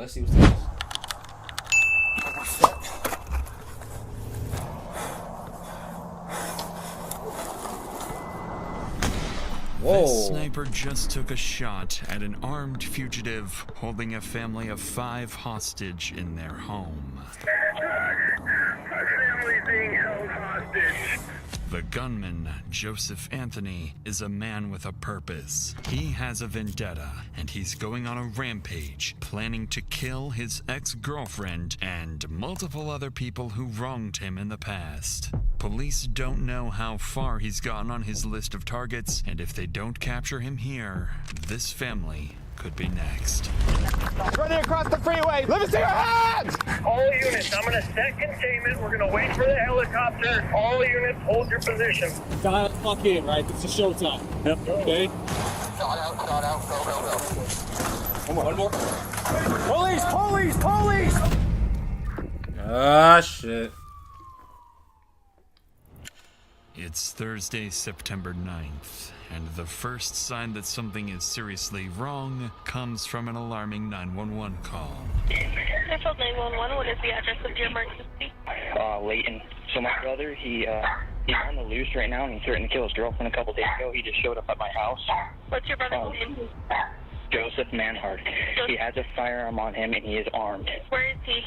Let's see what's this. Whoa. This sniper just took a shot at an armed fugitive holding a family of 5 hostage in their home. My family's being held hostage. The gunman, Joseph Anthony, is a man with a purpose. He has a vendetta, and he's going on a rampage, planning to kill his ex-girlfriend and multiple other people who wronged him in the past. Police don't know how far he's gotten on his list of targets, and if they don't capture him here, this family could be next. Running across the freeway! Let me see your hands! All units, I'm gonna set containment. We're gonna wait for the helicopter. All units, hold your position. Dial the fuck in, right? It's a showtime. Yep. Okay. Shot out, go, go, go. One more. Police! Police! Police! Ah, shit. It's Thursday, September 9th, and the first sign that something is seriously wrong comes from an alarming 911 call. Central 911, what is the address of your emergency? Leighton. So my brother, he's on the loose right now, and he threatened to kill his girlfriend a couple days ago. He just showed up at my house. What's your brother's name? Joseph Manhart. He has a firearm on him, and he is armed. Where is he?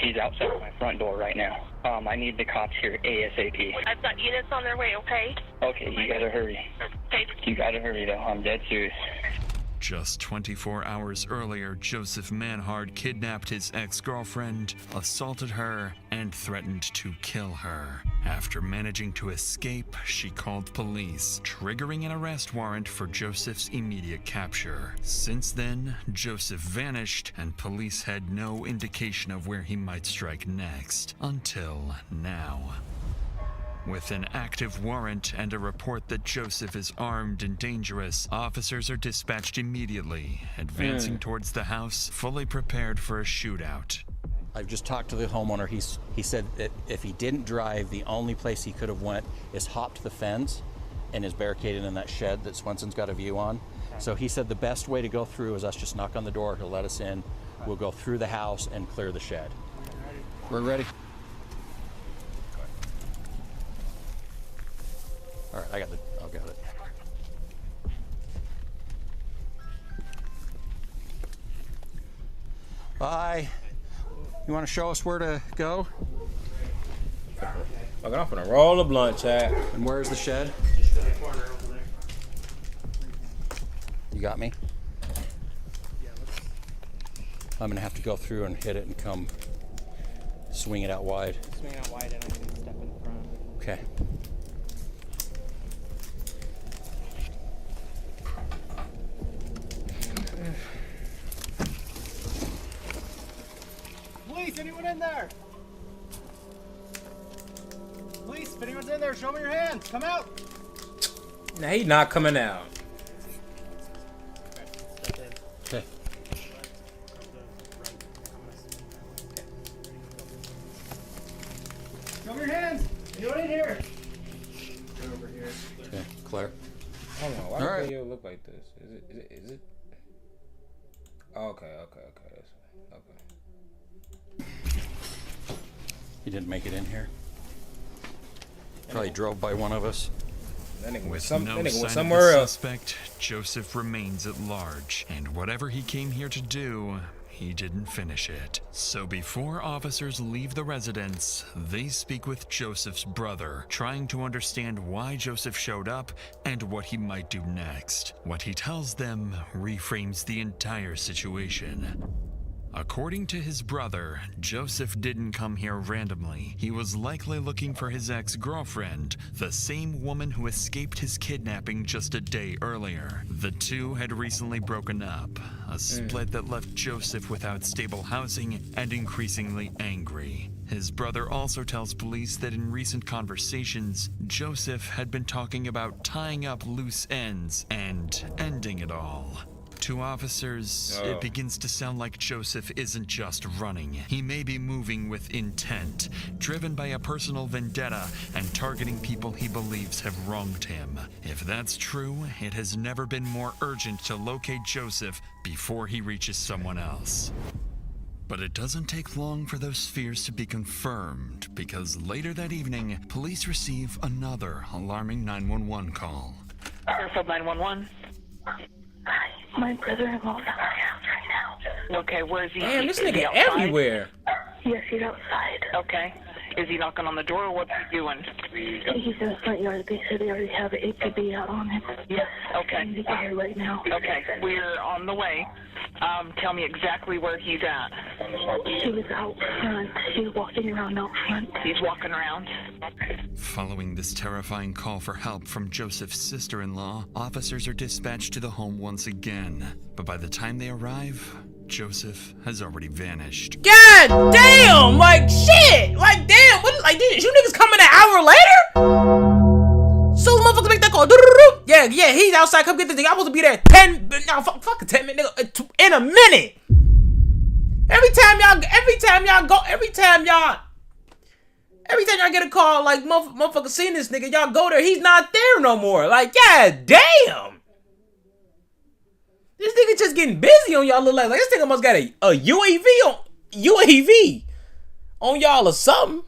He's outside my front door right now. I need the cops here ASAP. I've got units on their way, okay? Okay, you gotta hurry. Okay. You gotta hurry, though. I'm dead serious. Just 24 hours earlier, Joseph Manhart kidnapped his ex-girlfriend, assaulted her, and threatened to kill her. After managing to escape, she called police, triggering an arrest warrant for Joseph's immediate capture. Since then, Joseph vanished, and police had no indication of where he might strike next, until now. With an active warrant and a report that Joseph is armed and dangerous, officers are dispatched immediately, advancing towards the house, fully prepared for a shootout. I've just talked to the homeowner. He said that if he didn't drive, the only place he could have went is hopped the fence and is barricaded in that shed that Swenson's got a view on. So he said the best way to go through is us just knock on the door. He'll let us in. We'll go through the house and clear the shed. We're ready. All right, I got it. Bye. You want to show us where to go? Fucking, I'm finna roll a blunt, Chad. And where's the shed? You got me? I'm gonna have to go through and hit it and come swing it out wide. Swing it out wide and I can step in front. Okay. Police, anyone in there? Police, if anyone's in there, show me your hands. Come out. Now he not coming out. Okay. Show me your hands. Anyone in here? Go over here. Okay, Claire. Hold on, why All does right. the video look like this? Is it? Oh, okay. He didn't make it in here. Probably drove by one of us. That nigga With was no sign of somewhere the else. suspect, Joseph remains at large, and whatever he came here to do, he didn't finish it. So before officers leave the residence, they speak with Joseph's brother, trying to understand why Joseph showed up and what he might do next. What he tells them reframes the entire situation. According to his brother, Joseph didn't come here randomly. He was likely looking for his ex-girlfriend, the same woman who escaped his kidnapping just a day earlier. The two had recently broken up, a split that left Joseph without stable housing and increasingly angry. His brother also tells police that in recent conversations, Joseph had been talking about tying up loose ends and ending it all. To officers, it begins to sound like Joseph isn't just running. He may be moving with intent, driven by a personal vendetta and targeting people he believes have wronged him. If that's true, it has never been more urgent to locate Joseph before he reaches someone else. But it doesn't take long for those fears to be confirmed, because later that evening, police receive another alarming 911 call. Fairfield 911. My brother-in-law's at my house right now. Okay, where is he? Damn, this Is he nigga outside? everywhere. Yes, he's outside. Okay. Is he knocking on the door, or what's he doing? He's in the front yard. They said they already have an APB out on him. Yes. Okay. I need to get here right now. Okay, we're on the way. Tell me exactly where he's at. He was out front. He was walking around out front. He's walking around. Following this terrifying call for help from Joseph's sister-in-law, officers are dispatched to the home once again. But by the time they arrive, Joseph has already vanished. God damn! Like shit! Like damn! What? Like you niggas coming an hour later? So the motherfucker make that call. Yeah, he's outside. Come get this nigga. I'm supposed to be there 10. No, fuck a 10 minute nigga. In a minute. Every time y'all get a call like motherfucker seen this nigga, y'all go there. He's not there no more. Like yeah, damn. This nigga just getting busy on y'all little ass. Like this nigga must got a UAV on y'all or something.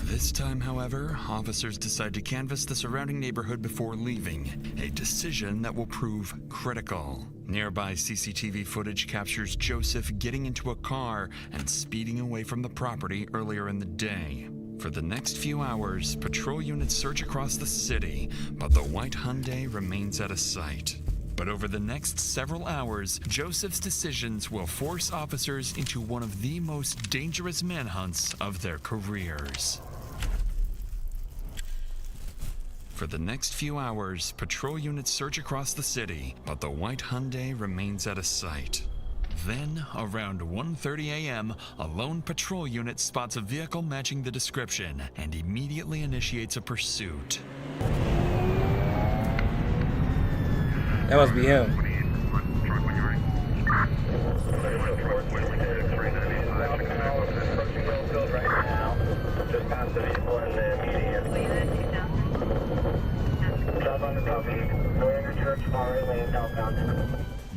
This time, however, officers decide to canvass the surrounding neighborhood before leaving, a decision that will prove critical. Nearby CCTV footage captures Joseph getting into a car and speeding away from the property earlier in the day. For the next few hours, patrol units search across the city, but the white Hyundai remains out of sight. But over the next several hours, Joseph's decisions will force officers into one of the most dangerous manhunts of their careers. For the next few hours, patrol units search across the city, but the white Hyundai remains out of sight. Then, around 1:30 a.m., a lone patrol unit spots a vehicle matching the description and immediately initiates a pursuit. That must be him.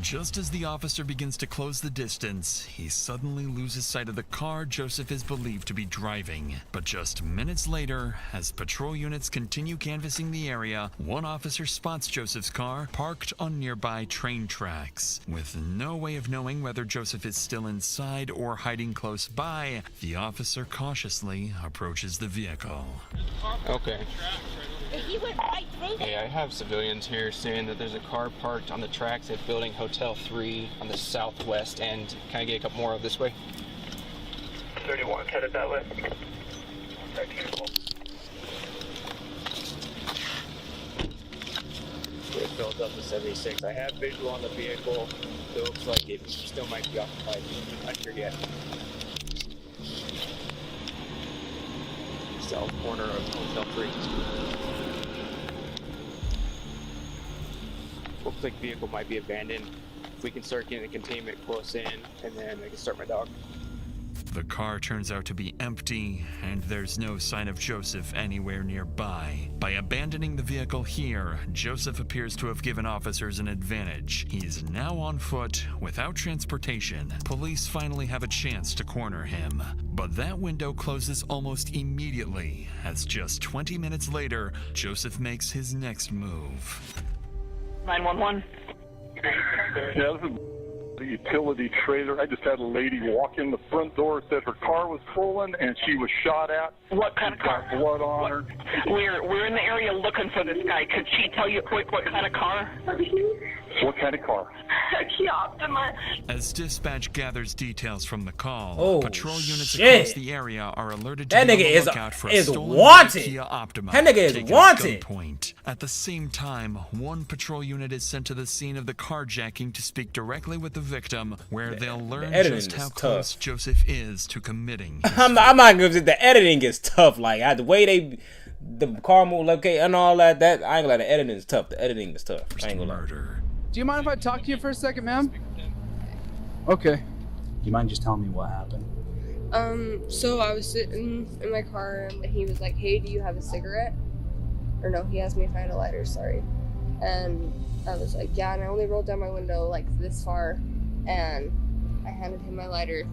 Just as the officer begins to close the distance, he suddenly loses sight of the car Joseph is believed to be driving. But just minutes later, as patrol units continue canvassing the area, one officer spots Joseph's car parked on nearby train tracks. With no way of knowing whether Joseph is still inside or hiding close by, the officer cautiously approaches the vehicle. Okay. He went right through Hey, I have civilians here saying that there's a car parked on the tracks at Building Hotel 3 on the southwest end. Can I get a couple more of this way? 31, headed that way. It filled up to 76. I have visual on the vehicle. It looks like it still might be occupied. Not sure yet. South corner of Hotel 3. Looks like vehicle might be abandoned. If we can start getting the containment close in, and then I can start my dog. The car turns out to be empty, and there's no sign of Joseph anywhere nearby. By abandoning the vehicle here, Joseph appears to have given officers an advantage. He's now on foot, without transportation. Police finally have a chance to corner him. But that window closes almost immediately, as just 20 minutes later, Joseph makes his next move. 911. Yeah, this is the utility trailer. I just had a lady walk in the front door, said her car was stolen and she was shot at. What kind of car? Got blood on her. We're in the area looking for this guy. Could she tell you quick what kind of car? What kind of car? As dispatch gathers details from the call, Oh, patrol units shit. across the area are alerted to That be nigga on the is lookout for a is stolen wanted. Kia Optima. That nigga is taken at wanted. gunpoint. At the same time, one patrol unit is sent to the scene of the carjacking to speak directly with the victim, where they'll learn editing just how is close tough. Joseph is to committing. I'm not gonna say the editing is tough. Like the way the car move, okay, and all that. That I ain't gonna lie. The editing is tough. The editing is tough. I ain't gonna lie. Murder. Do you mind if I talk to you for a second, ma'am? Okay. Do you mind just telling me what happened? So I was sitting in my car and he was like, hey, do you have a cigarette? Or no, he asked me if I had a lighter, sorry. And I was like, yeah, and I only rolled down my window like this far and I handed him my lighter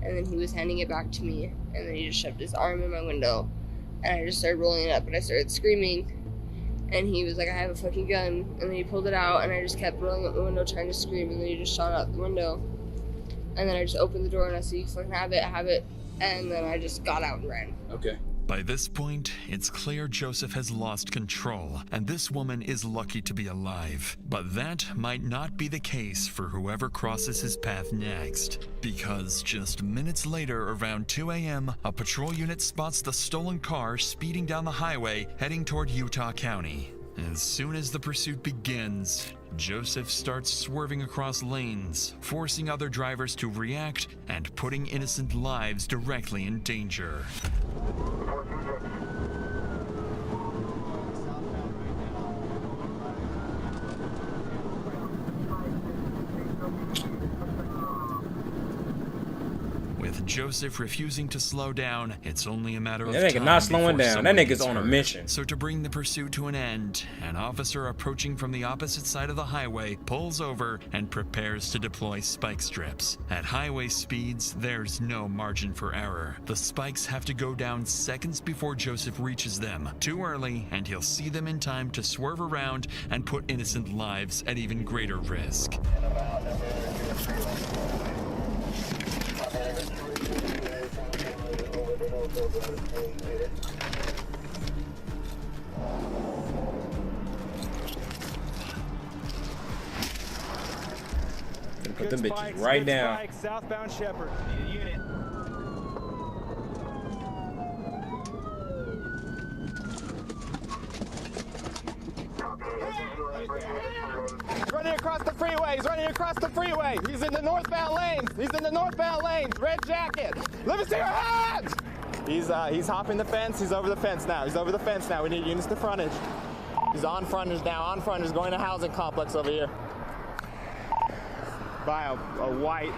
And then he was handing it back to me, and then he just shoved his arm in my window, and I just started rolling it up, and I started screaming, and he was like, I have a fucking gun, and then he pulled it out, and I just kept rolling up the window trying to scream, and then he just shot out the window, and then I just opened the door, and I said, you fucking have it, and then I just got out and ran. Okay. By this point, it's clear Joseph has lost control, and this woman is lucky to be alive. But that might not be the case for whoever crosses his path next. Because just minutes later, around 2 a.m., a patrol unit spots the stolen car speeding down the highway, heading toward Utah County. As soon as the pursuit begins, Joseph starts swerving across lanes, forcing other drivers to react and putting innocent lives directly in danger. With Joseph refusing to slow down, it's only a matter of time. That nigga not slowing before down. That someone nigga's gets on a hurt. mission. So to bring the pursuit to an end, an officer approaching from the opposite side of the highway pulls over and prepares to deploy spike strips. At highway speeds, there's no margin for error. The spikes have to go down seconds before Joseph reaches them. Too early, and he'll see them in time to swerve around and put innocent lives at even greater risk. Put them bitches right down. Southbound Shepherd. Need a unit. He's running across the freeway. He's running across the freeway. He's in the northbound lanes. He's in the northbound lanes. Red jacket. Let me see your hands. He's hopping the fence. He's over the fence now. He's over the fence now. We need units to frontage. He's on frontage now. On frontage, going to housing complex over here. By a white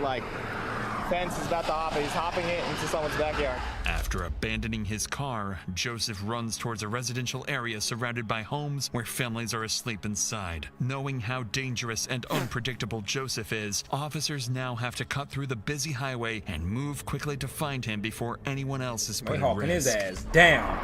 fence. He's about to hop it. He's hopping it into someone's backyard. After abandoning his car, Joseph runs towards a residential area surrounded by homes where families are asleep inside. Knowing how dangerous and unpredictable Joseph is, officers now have to cut through the busy highway and move quickly to find him before anyone else is put at risk. His ass down.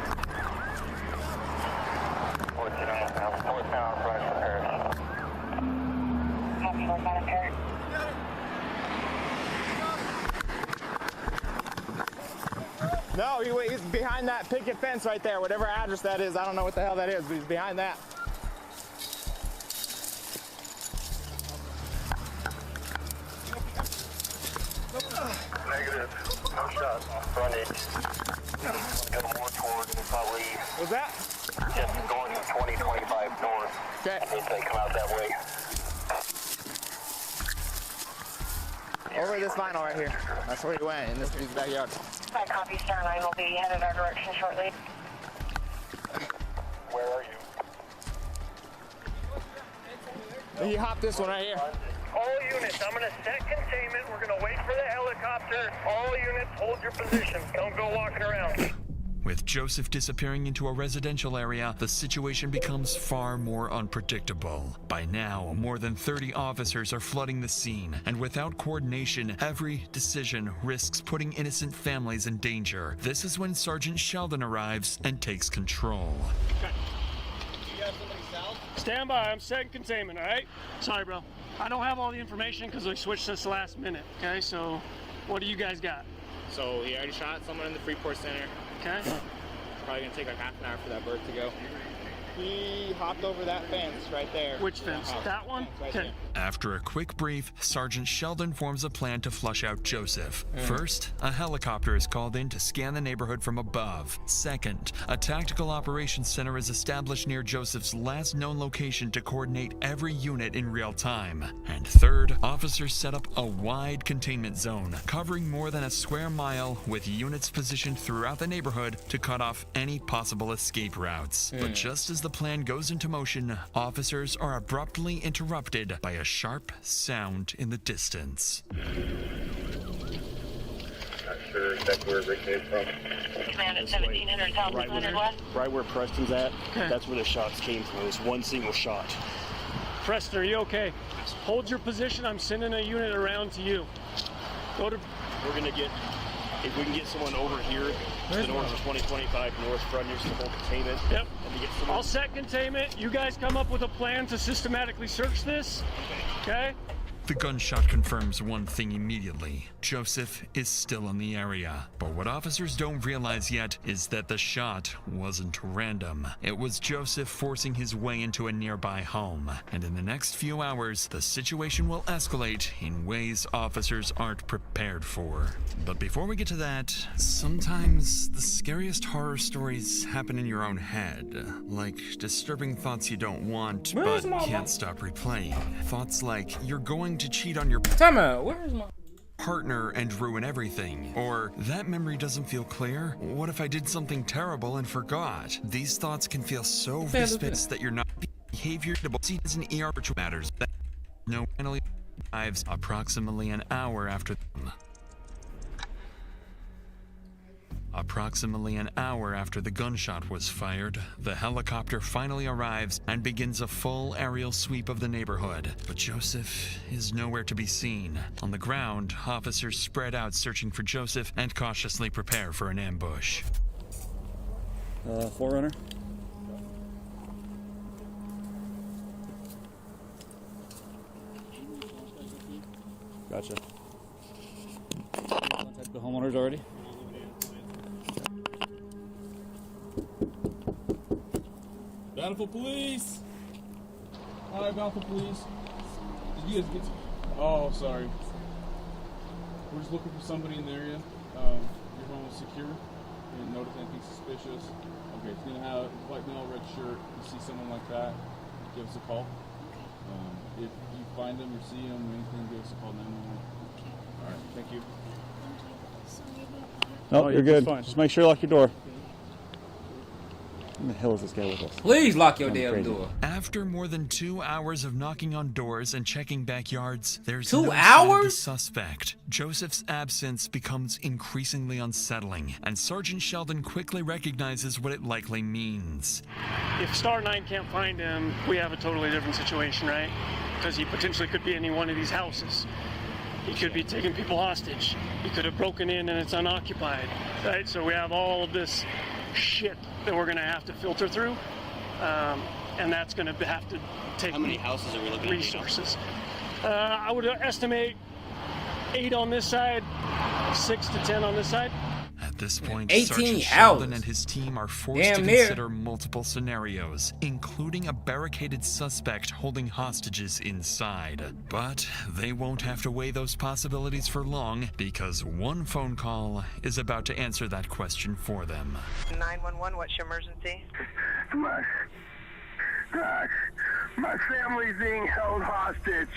No, he's behind that picket fence right there, whatever address that is. I don't know what the hell that is, but he's behind that. Negative. No shot. Frontage. Go more towards probably. What's that? Just going 20-25 north. Okay. I think they come out that way. Over this vinyl right here. That's where he went, in this dude's backyard. My copy, Starline will be headed our direction shortly. Where are you? He hopped this one right here. All units, I'm going to set containment. We're going to wait for the helicopter. All units, hold your position. Don't go walking around. With Joseph disappearing into a residential area, the situation becomes far more unpredictable. By now, more than 30 officers are flooding the scene, and without coordination, every decision risks putting innocent families in danger. This is when Sergeant Sheldon arrives and takes control. Stand by, I'm setting containment, all right? Sorry, bro. I don't have all the information because we switched this last minute, okay? So, what do you guys got? So he already shot someone in the Freeport Center. Okay. Probably gonna take like half an hour for that bird to go. He hopped over that fence right there. Which fence? That one? Okay. After a quick brief, Sergeant Sheldon forms a plan to flush out Joseph. First, a helicopter is called in to scan the neighborhood from above. Second, a tactical operations center is established near Joseph's last known location to coordinate every unit in real time. And third, officers set up a wide containment zone, covering more than a square mile, with units positioned throughout the neighborhood to cut off any possible escape routes. But just as the plan goes into motion, officers are abruptly interrupted by a sharp sound in the distance. Not sure exactly where Rick came from. Command at 1700 South 100 West. Right where Preston's at, that's where the shots came from. It was one single shot. Preston, are you okay? Hold your position. I'm sending a unit around to you. Go we're gonna get, if we can get someone over here to the north of 2025 north front near some containment. Yep. And to get someone. I'll set containment. You guys come up with a plan to systematically search this. Okay? The gunshot confirms one thing immediately. Joseph is still in the area. But what officers don't realize yet is that the shot wasn't random. It was Joseph forcing his way into a nearby home. And in the next few hours, the situation will escalate in ways officers aren't prepared for. But before we get to that, sometimes the scariest horror stories happen in your own head. Like disturbing thoughts you don't want, but can't stop replaying. Thoughts like you're going to cheat on your partner and ruin everything. Or, that memory doesn't feel clear. What if I did something terrible and forgot? These thoughts can feel so vicious that you're not behavior as an ER matters. That no finally arrives approximately an hour after them. Approximately an hour after the gunshot was fired, the helicopter finally arrives and begins a full aerial sweep of the neighborhood. But Joseph is nowhere to be seen. On the ground, officers spread out searching for Joseph and cautiously prepare for an ambush. Forerunner? Gotcha. Contact the homeowners already? Bountiful Police! Hi, Bountiful Police. Did you guys get to... Oh, sorry. We're just looking for somebody in the area. Your home is secure. You didn't notice anything suspicious. Okay, it's gonna have white male, red shirt. You see someone like that, give us a call. If you find them or see them or anything, give us a call 911. Alright, thank you. No, you're good. Just make sure you lock your door. Who the hell is this guy with us? Please lock your damn door. After more than 2 hours of knocking on doors and checking backyards, there's 2 no sign of the hours? suspect. Joseph's absence becomes increasingly unsettling, and Sergeant Sheldon quickly recognizes what it likely means. If Star 9 can't find him, we have a totally different situation, right? Because he potentially could be in any one of these houses. He could be taking people hostage. He could have broken in and it's unoccupied, right? So we have all of this shit that we're going to have to filter through, and that's going to have to take How many houses are we looking at? resources. I would estimate 8 on this side, 6 to 10 on this side. At this point, 18 Sergeant houses. Sheldon and his team are forced Damn to near. consider multiple scenarios, including a barricaded suspect holding hostages inside. But they won't have to weigh those possibilities for long, because one phone call is about to answer that question for them. 911, what's your emergency? My family's being held hostage.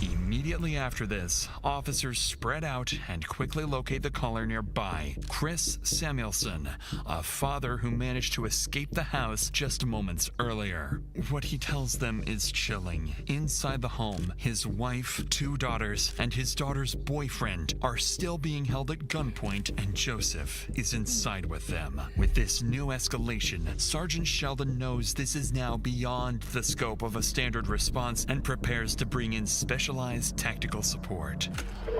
Immediately after this, officers spread out and quickly locate the caller nearby, Chris Samuelson, a father who managed to escape the house just moments earlier. What he tells them is chilling. Inside the home, his wife, 2 daughters, and his daughter's boyfriend are still being held at gunpoint, and Joseph is inside with them. With this new escalation, Sergeant Sheldon knows this is now beyond the scope of a standard response and prepares to bring in specialized tactical support.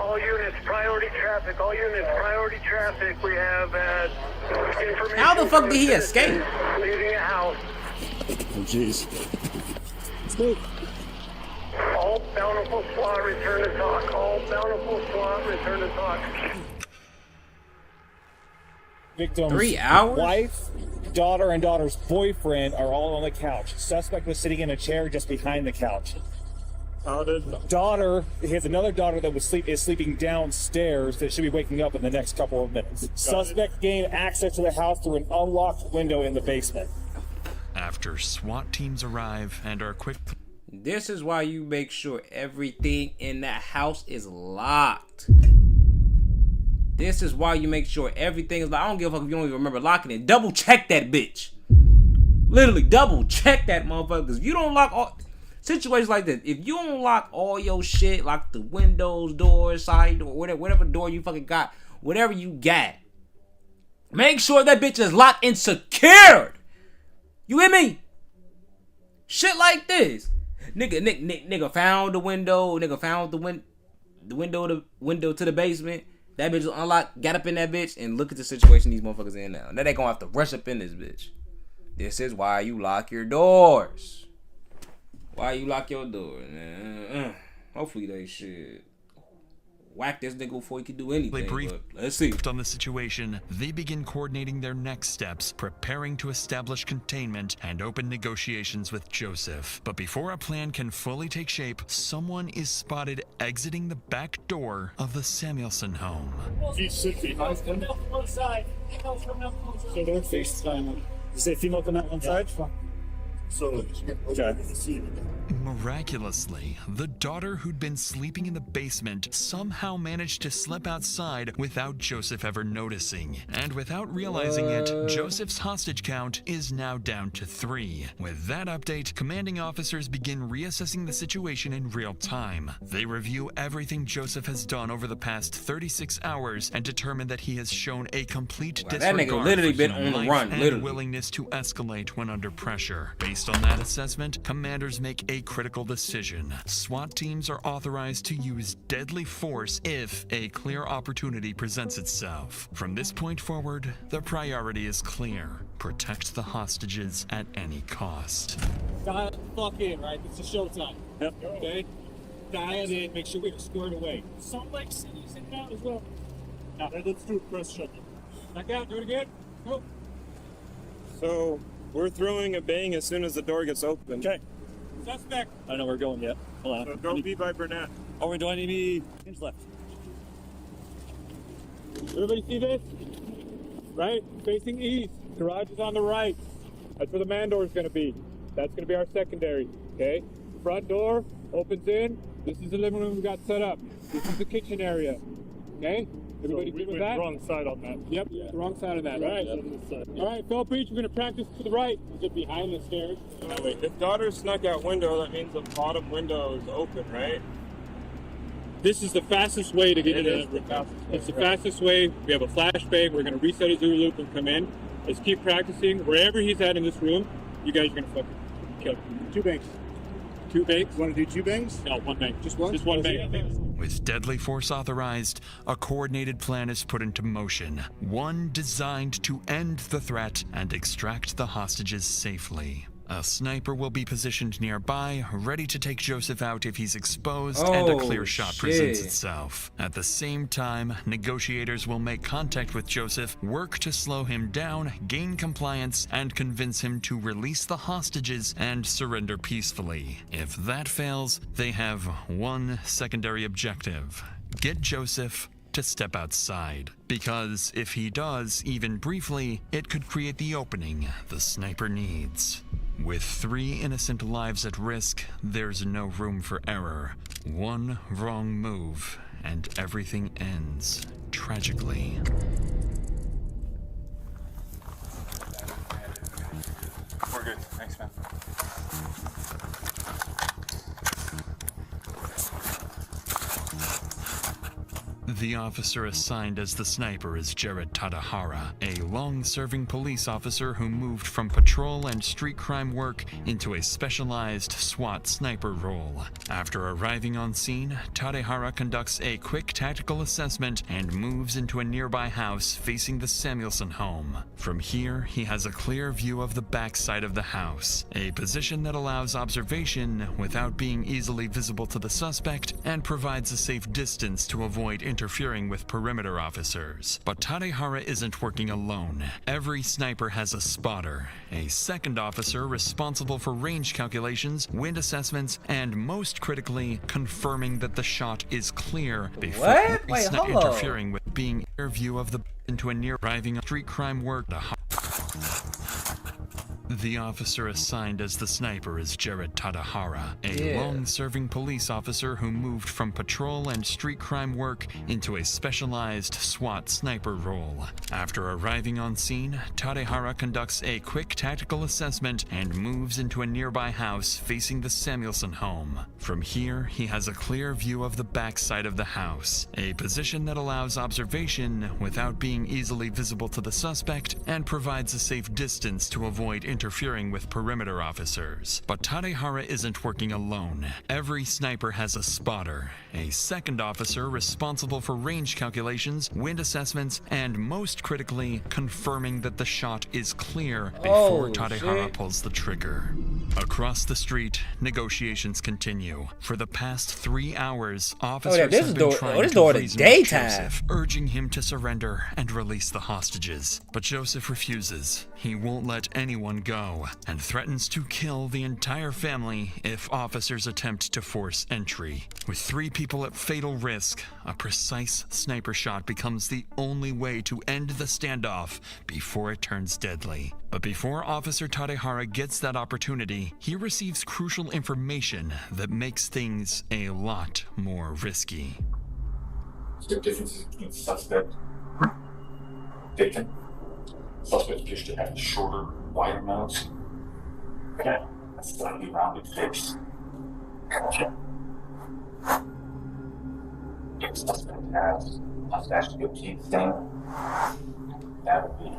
All units, priority traffic. All units, priority traffic. We have information. How the fuck did he escape? Leaving a house. Oh, jeez. Let's go. All Bountiful SWAT return to talk. All Bountiful SWAT return to talk. Victim's 3 hours? wife, daughter, and daughter's boyfriend are all on the couch. Suspect was sitting in a chair just behind the couch. Daughter, he has another daughter that is sleeping downstairs that should be waking up in the next couple of minutes. Suspect gained access to the house through an unlocked window in the basement. After SWAT teams arrive and are quick... This is why you make sure everything in that house is locked. This is why you make sure everything is locked. I don't give a fuck if you don't even remember locking it. Double check that bitch. Literally double check that motherfucker. Because if you don't lock all... Situations like this, if you don't lock all your shit, lock the windows, doors, side door, whatever door you fucking got, whatever you got, make sure that bitch is locked and secured. You hear me? Shit like this. Nigga found the window, nigga found the window to the basement. That bitch was unlocked, got up in that bitch, and look at the situation these motherfuckers in now. Now they gonna have to rush up in this bitch. This is why you lock your doors. Why you lock your doors, man? Hopefully they should whack this nigga before he can do anything. But let's see. On the situation, they begin coordinating their next steps, preparing to establish containment and open negotiations with Joseph. But before a plan can fully take shape, someone is spotted exiting the back door of the Samuelson home. He's females coming out from one side. Females coming out from one side. So they're FaceTime. You say female coming out one side? So, okay. Miraculously, the daughter who'd been sleeping in the basement somehow managed to slip outside without Joseph ever noticing. And without realizing it, Joseph's hostage count is now down to 3. With that update, commanding officers begin reassessing the situation in real time. They review everything Joseph has done over the past 36 hours and determine that he has shown a complete disregard that nigga literally for been human on the life run, and literally. willingness to escalate when under pressure. Based on that assessment, commanders make a critical decision. SWAT teams are authorized to use deadly force if a clear opportunity presents itself. From this point forward, the priority is clear. Protect the hostages at any cost. Dial the fuck in, right? It's a showtime. Yep. Okay? Dial in, make sure we're squared away. Salt Lake City's in now as well. Now, let's do it. Press shut. Back out, do it again. Go. So, we're throwing a bang as soon as the door gets open. Okay. Suspect. I don't know where we're going yet. Hold on. So don't be by Burnett. Oh, we're doing any things left. Everybody see this? Right? Facing east. Garage is on the right. That's where the man door is going to be. That's going to be our secondary. Okay? Front door opens in. This is the living room we got set up. This is the kitchen area. Okay? Everybody good with that? Wrong side on that. Yep, the wrong side of that. All right. All right, Phil Preach, we're going to practice to the right. We'll get behind the stairs. Wait, if daughter snuck out window, that means the bottom window is open, right? This is the fastest way to get in. It's the fastest way. We have a flashbang. We're going to reset his OOO loop and come in. Let's keep practicing. Wherever he's at in this room, you guys are going to fucking kill him. 2 bangs. 2 bangs? You want to do 2 bangs? No, 1 bang. Just one? Just 1 bang. With deadly force authorized, a coordinated plan is put into motion, one designed to end the threat and extract the hostages safely. A sniper will be positioned nearby, ready to take Joseph out if he's exposed and a clear shot presents itself. At the same time, negotiators will make contact with Joseph, work to slow him down, gain compliance, and convince him to release the hostages and surrender peacefully. If that fails, they have one secondary objective: get Joseph to step outside. Because if he does, even briefly, it could create the opening the sniper needs. With 3 innocent lives at risk, there's no room for error. One wrong move, and everything ends tragically. We're good. Thanks, man. The officer assigned as the sniper is Jared Tadahara, a long-serving police officer who moved from patrol and street crime work into a specialized SWAT sniper role. After arriving on scene, Tadahara conducts a quick tactical assessment and moves into a nearby house facing the Samuelson home. From here, he has a clear view of the backside of the house, a position that allows observation without being easily visible to the suspect and provides a safe distance to avoid interfering with perimeter officers. But Tadahara isn't working alone. Every sniper has a spotter, a second officer responsible for range calculations, wind assessments, and most critically, confirming that the shot is clear before not interfering with being near view of the into a near arriving street crime work. The officer assigned as the sniper is Jared Tadahara, a long-serving police officer who moved from patrol and street crime work into a specialized SWAT sniper role. After arriving on scene, Tadahara conducts a quick tactical assessment and moves into a nearby house facing the Samuelson home. From here, he has a clear view of the backside of the house, a position that allows observation without being easily visible to the suspect and provides a safe distance to avoid interfering with perimeter officers. But Tadehara isn't working alone. Every sniper has a spotter, a second officer responsible for range calculations, wind assessments, and most critically, confirming that the shot is clear before Tadehara pulls the trigger. Across the street, negotiations continue. For the past 3 hours, officers have been trying to reason with Joseph, urging him to surrender and release the hostages. But Joseph refuses. He won't let anyone go, and threatens to kill the entire family if officers attempt to force entry. With 3 people at fatal risk, a precise sniper shot becomes the only way to end the standoff before it turns deadly. But before Officer Tadehara gets that opportunity, he receives crucial information that makes things a lot more risky. The difference between suspect taken. Suspect appears to have a shorter, wider nose. Okay. A slightly rounded face. Okay. If suspect has a mustache guillotine stain, that would be.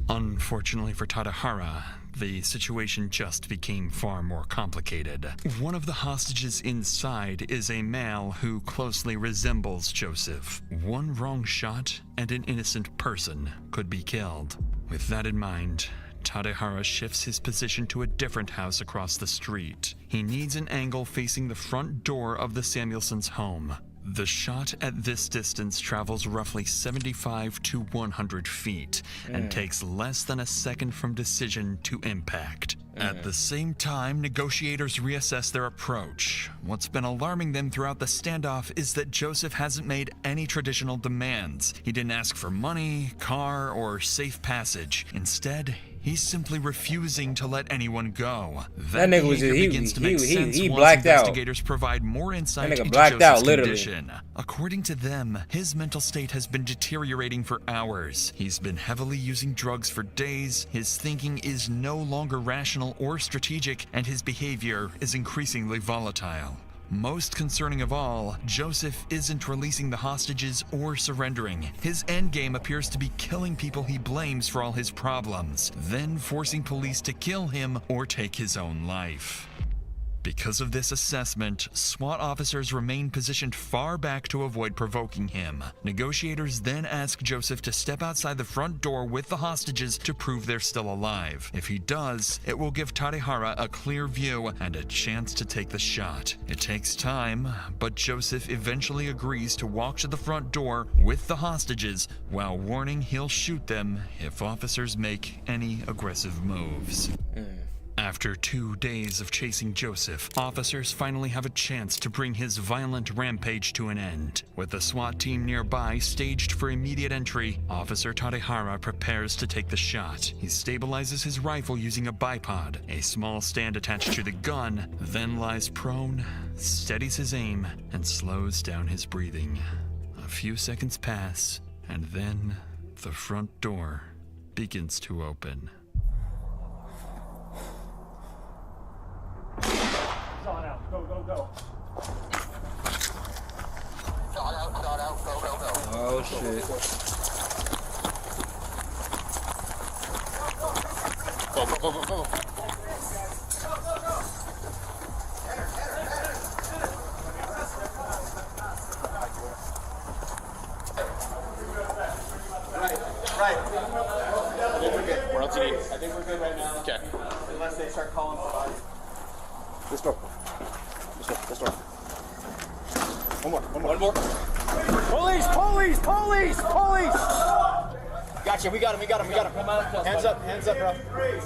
Unfortunately for Tadehara, the situation just became far more complicated. One of the hostages inside is a male who closely resembles Joseph. One wrong shot and an innocent person could be killed. With that in mind, Tadehara shifts his position to a different house across the street. He needs an angle facing the front door of the Samuelsons' home. The shot at this distance travels roughly 75 to 100 feet and takes less than a second from decision to impact. At the same time, negotiators reassess their approach. What's been alarming them throughout the standoff is that Joseph hasn't made any traditional demands. He didn't ask for money, car, or safe passage. Instead, he's simply refusing to let anyone go. That nigga was begins to make sense he once blacked out. investigators provide more insight That nigga into blacked Joseph's out, literally. condition. According to them, his mental state has been deteriorating for hours. He's been heavily using drugs for days. His thinking is no longer rational or strategic, and his behavior is increasingly volatile. Most concerning of all, Joseph isn't releasing the hostages or surrendering. His endgame appears to be killing people he blames for all his problems, then forcing police to kill him or take his own life. Because of this assessment, SWAT officers remain positioned far back to avoid provoking him. Negotiators then ask Joseph to step outside the front door with the hostages to prove they're still alive. If he does, it will give Tadehara a clear view and a chance to take the shot. It takes time, but Joseph eventually agrees to walk to the front door with the hostages while warning he'll shoot them if officers make any aggressive moves. After 2 days of chasing Joseph, officers finally have a chance to bring his violent rampage to an end. With the SWAT team nearby staged for immediate entry, Officer Tadehara prepares to take the shot. He stabilizes his rifle using a bipod, a small stand attached to the gun, then lies prone, steadies his aim, and slows down his breathing. A few seconds pass, and then the front door begins to open. On out. Go, go, go. Oh shit. Go, go, go, go, go. Right. I think we're good. What else you need? I think we're good right now. Okay. Unless they start calling for bodies. This door. This door. One more. Police! Police! Police! Police! Gotcha, we got him. Hands up, bro.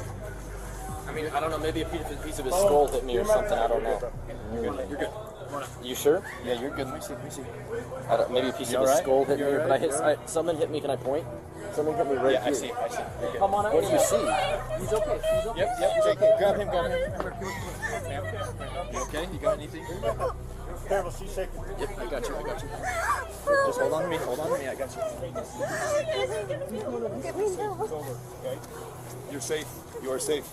I mean, I don't know, maybe a piece of his skull hit me or something, I don't know. You're good. You sure? Yeah, you're good. Let me see. Maybe a piece of his skull hit me, but something hit me, can I point? Something hit me right here. I see. You're good. Come on, what do you see? He's okay. Yep, he's okay. Grab him. You okay? You got anything? Careful, she's shaking. Yep, I got you. Just hold on to me. I got you. You're safe. You are safe.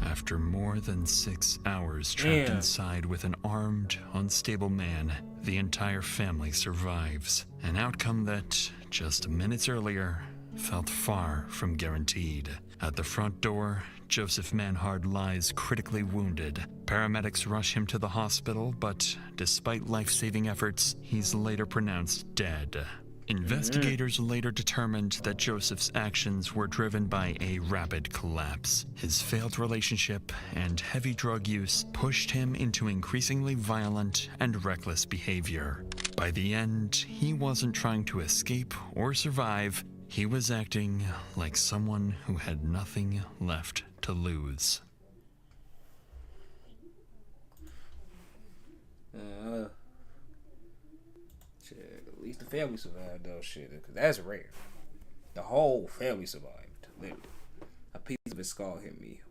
After more than 6 hours trapped inside with an armed, unstable man, the entire family survives. An outcome that, just minutes earlier, felt far from guaranteed. At the front door, Joseph Manhard lies critically wounded. Paramedics rush him to the hospital, but despite life-saving efforts, he's later pronounced dead. Investigators later determined that Joseph's actions were driven by a rapid collapse. His failed relationship and heavy drug use pushed him into increasingly violent and reckless behavior. By the end, he wasn't trying to escape or survive. He was acting like someone who had nothing left to lose. Shit, at least the family survived though, shit, because that's rare. The whole family survived, literally. A piece of his skull hit me.